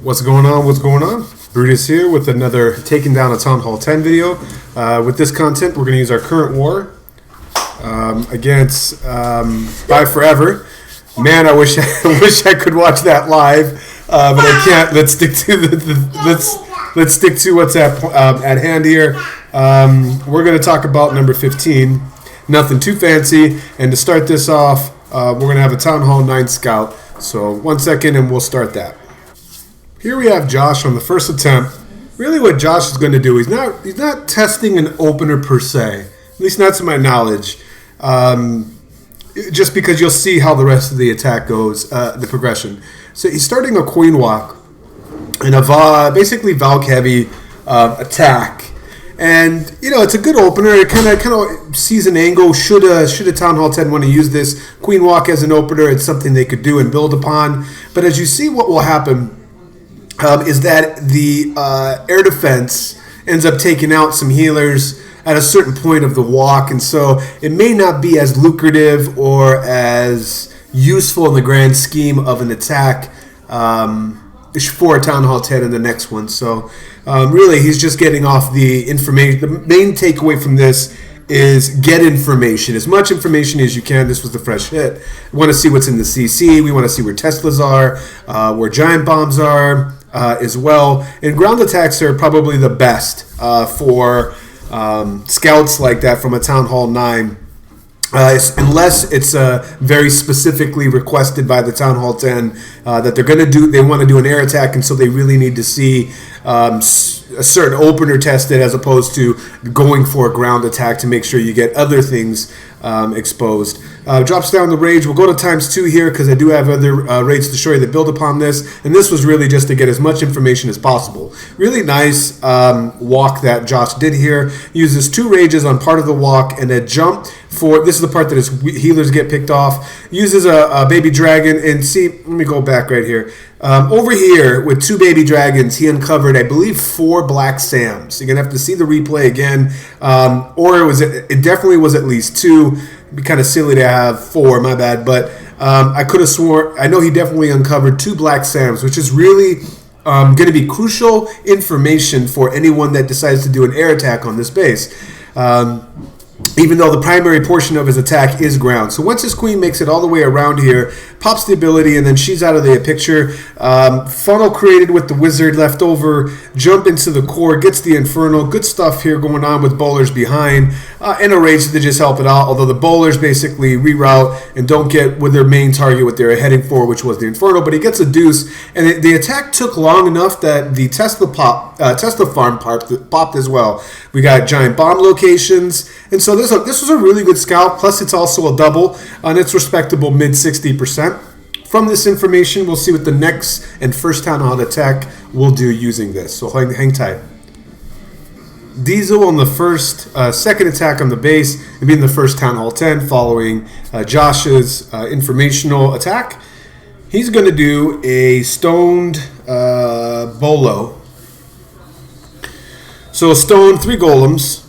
What's going on? What's going on? Brutus here with another Taking Down a Town Hall 10 video. With this content, we're going to use our current war against Buy Forever. Man, I wish I could watch that live, but I can't. Let's stick to let's stick to what's at hand here. We're going to talk about number 15. Nothing too fancy. And to start this off, we're going to have a Town Hall 9 scout. So 1 second, and we'll start that. Here we have Josh on the first attempt. Really what Josh is going to do, he's not testing an opener per se, at least not to my knowledge, just because you'll see how the rest of the attack goes, the progression. So he's starting a queen walk and a basically Valk heavy attack. And, you know, it's a good opener. It kind of sees an angle. Should a Town Hall 10 want to use this queen walk as an opener, it's something they could do and build upon. But as you see, what will happen is that the air defense ends up taking out some healers at a certain point of the walk, and so it may not be as lucrative or as useful in the grand scheme of an attack for a Town Hall 10 in the next one. So really, he's just getting off the information. The main takeaway from this is get information, as much information as you can. This was the fresh hit. We want to see what's in the CC. We want to see where Teslas are, where giant bombs are, as well. And ground attacks are probably the best for scouts like that from a Town Hall 9. Unless it's very specifically requested by the Town Hall 10 that they want to do an air attack, and so they really need to see a certain opener tested as opposed to going for a ground attack to make sure you get other things exposed. Drops down the rage. We'll go to ×2 here because I do have other raids to show you that build upon this, and this was really just to get as much information as possible. Really nice walk that Josh did here. Uses 2 rages on part of the walk and a jump for, this is the part that his healers get picked off. Uses a baby dragon, and see, let me go back right here. Over here with 2 baby dragons, he uncovered, I believe, 4 black Sams. You're gonna have to see the replay again, or it definitely was at least 2. It'd be kind of silly to have 4, my bad, but I could have sworn, I know he definitely uncovered 2 black Sams, which is really going to be crucial information for anyone that decides to do an air attack on this base. Even though the primary portion of his attack is ground. So once his queen makes it all the way around here, pops the ability, and then she's out of the picture. Funnel created with the wizard left over, jump into the core, gets the infernal. Good stuff here going on with bowlers behind, and a rage to just help it out, although the bowlers basically reroute and don't get with their main target what they're heading for, which was the infernal, but he gets a deuce, and the attack took long enough that the Tesla farm popped as well. We got giant bomb locations, and so this was a really good scout, plus it's also a double, and it's respectable mid 60%. From this information, we'll see what the next and first Town Hall attack will do using this, so hang tight. Diesel on the second attack on the base, and being the first Town Hall 10 following Josh's informational attack. He's going to do a stoned bolo. So stone 3 golems,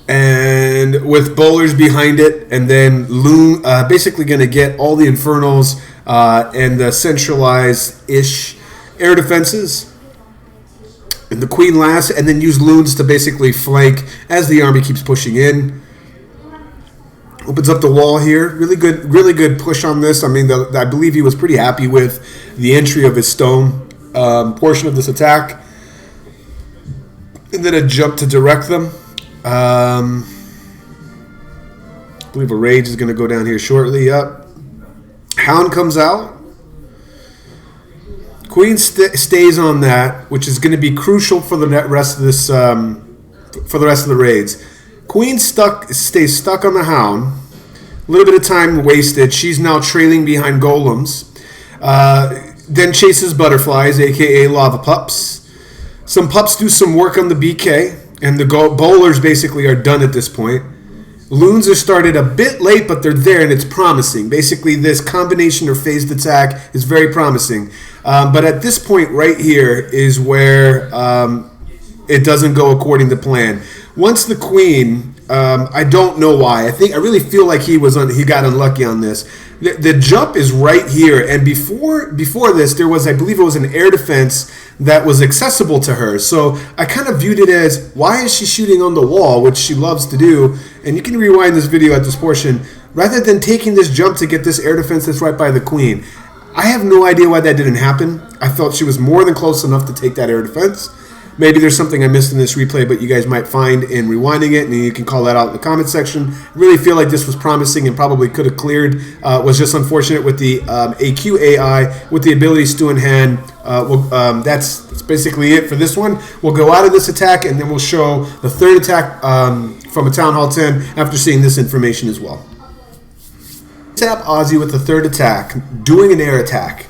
and with bowlers behind it, and then Loon basically going to get all the infernals and the centralized-ish air defenses. And the queen last, and then use loons to basically flank as the army keeps pushing in. Opens up the wall here. Really good push on this. I mean, I believe he was pretty happy with the entry of his stone portion of this attack. And then a jump to direct them. I believe a rage is going to go down here shortly. Yep. Hound comes out. Queen stays on that, which is going to be crucial for the rest of this, for the rest of the raids. Queen stays stuck on the Hound. A little bit of time wasted. She's now trailing behind golems. Then chases butterflies, aka lava pups. Some pups do some work on the BK, and the bowlers basically are done at this point. Loons are started a bit late, but they're there, and it's promising. Basically, this combination or phased attack is very promising. But at this point right here is where it doesn't go according to plan. Once the queen, I don't know why. I really feel like he got unlucky on this. The jump is right here, and before this, there was, I believe it was an air defense that was accessible to her. So I kind of viewed it as, why is she shooting on the wall, which she loves to do? And you can rewind this video at this portion, rather than taking this jump to get this air defense that's right by the queen. I have no idea why that didn't happen. I felt she was more than close enough to take that air defense. Maybe there's something I missed in this replay, but you guys might find in rewinding it, and you can call that out in the comment section. Really feel like this was promising and probably could have cleared. Was just unfortunate with the AQ AI with the ability stew in hand. That's basically it for this one. We'll go out of this attack, and then we'll show the third attack from a Town Hall 10 after seeing this information as well. Tap auzzie with the third attack, doing an air attack.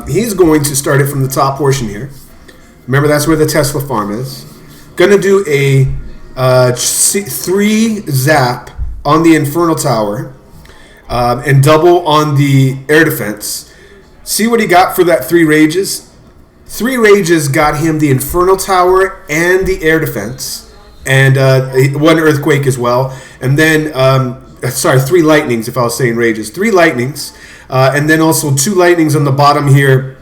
He's going to start it from the top portion here. Remember, that's where the Tesla farm is. Going to do a 3 zap on the Infernal Tower and double on the air defense. See what he got for that 3 rages? 3 rages got him the Infernal Tower and the air defense, and 1 earthquake as well. And then, 3 lightnings if I was saying rages. 3 lightnings, and then also 2 lightnings on the bottom here.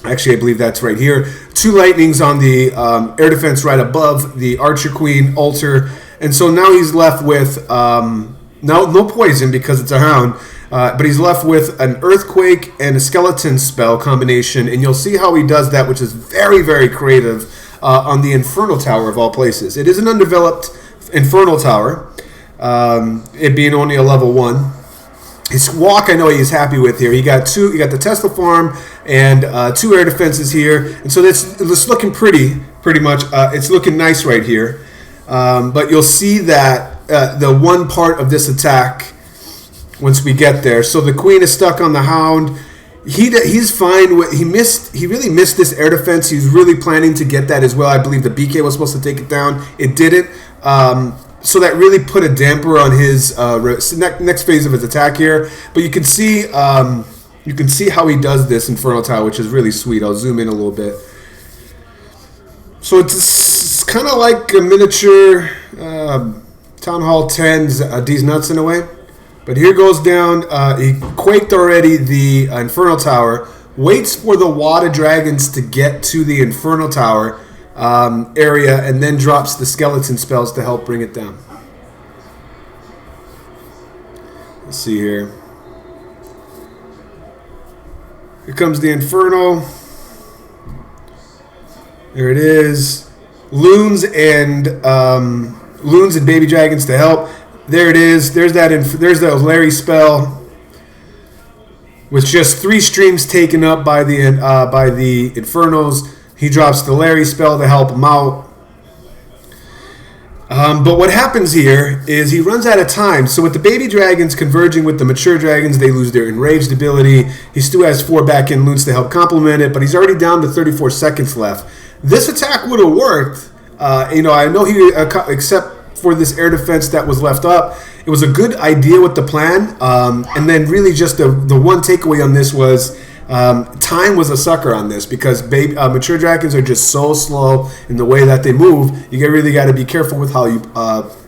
Actually, I believe that's right here. 2 lightnings on the air defense right above the Archer Queen altar. And so now he's left with no poison because it's a hound. But he's left with an earthquake and a skeleton spell combination. And you'll see how he does that, which is very, very creative on the Infernal Tower of all places. It is an undeveloped Infernal Tower, it being only a level 1. His walk, I know he's happy with here. He got the Tesla farm and 2 air defenses here, and so it's looking pretty much. It's looking nice right here. But you'll see that the one part of this attack once we get there. So the queen is stuck on the hound. He's fine with. He really missed this air defense. He's really planning to get that as well. I believe the BK was supposed to take it down. It didn't. So that really put a damper on his next phase of his attack here. But you can see how he does this Infernal Tower, which is really sweet. I'll zoom in a little bit. So it's kind of like a miniature Town Hall 10's D's Nuts in a way. But here goes down. He quaked already the Infernal Tower. Waits for the Wad of Dragons to get to the Infernal Tower area, and then drops the skeleton spells to help bring it down. Let's see here. Here comes the Inferno. There it is. Loons and baby dragons to help. There it is. There's that Larry spell, with just 3 streams taken up by the Infernos. He drops the Larry spell to help him out. But what happens here is he runs out of time. So with the baby dragons converging with the mature dragons, they lose their enraged ability. He still has 4 back-end loons to help complement it, but he's already down to 34 seconds left. This attack would have worked. I know he, except for this air defense that was left up, it was a good idea with the plan. And then really just the one takeaway on this was time was a sucker on this, because mature dragons are just so slow in the way that they move. You really got to be careful with how you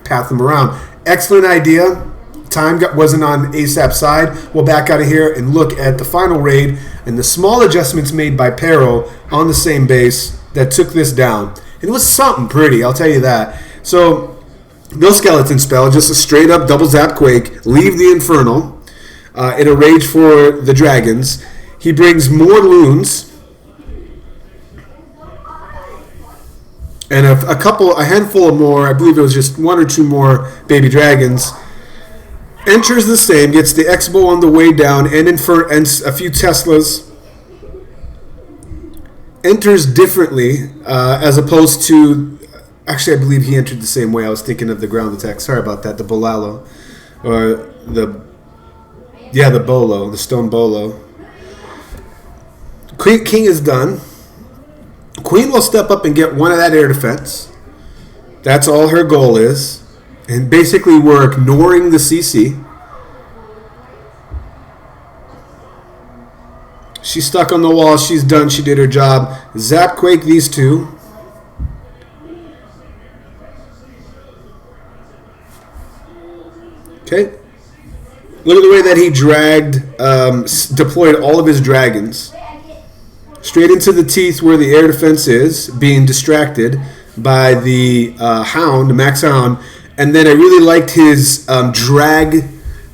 path them around. Excellent idea. Time wasn't on ASAP's side. We'll back out of here and look at the final raid and the small adjustments made by Pero on the same base that took this down. It was something pretty, I'll tell you that. So no skeleton spell, just a straight up double zap quake. Leave the Infernal in a rage for the dragons. He brings more loons and a handful of more. I believe it was just 1 or 2 more baby dragons. Enters the same, gets the X-Bow on the way down, and a few Teslas. Enters differently as opposed to. Actually, I believe he entered the same way. I was thinking of the ground attack. Sorry about that. The Bolalo, or the Bolo, the Stone Bolo. King is done. Queen will step up and get 1 of that air defense. That's all her goal is. And basically we're ignoring the CC. She's stuck on the wall. She's done. She did her job. Zap quake these 2. Okay. Look at the way that he deployed all of his dragons straight into the teeth where the air defense is, being distracted by the Hound, Max Hound. And then I really liked his drag,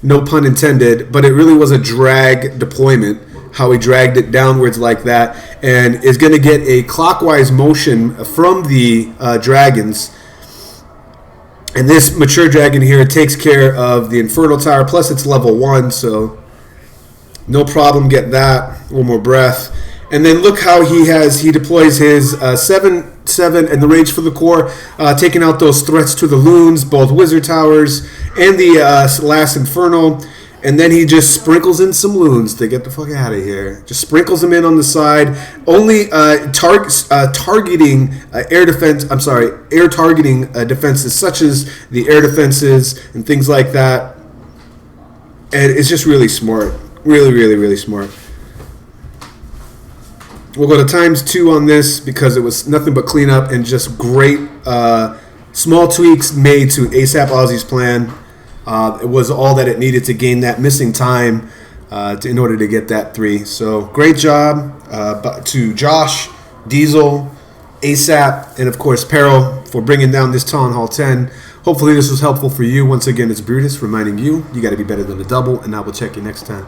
no pun intended, but it really was a drag deployment, how he dragged it downwards like that, and is going to get a clockwise motion from the dragons. And this mature dragon here takes care of the Infernal Tower, plus it's level 1, so no problem, get that. One more breath. And then look how he deploys his 7/7 and the Rage for the Core, taking out those threats to the loons, both Wizard Towers and the last Infernal. And then he just sprinkles in some loons to get the fuck out of here. Just sprinkles them in on the side. Only targeting air defense. I'm sorry, air targeting defenses such as the air defenses and things like that. And it's just really smart. Really, really, really smart. We'll go to ×2 on this because it was nothing but cleanup and just great small tweaks made to ASAP Auzzie's plan. It was all that it needed to gain that missing time in order to get that 3. So great job to Josh, Diesel, ASAP, and of course Peril for bringing down this Town Hall 10. Hopefully this was helpful for you. Once again, it's Brutus reminding you, you got to be better than a double, and I will check you next time.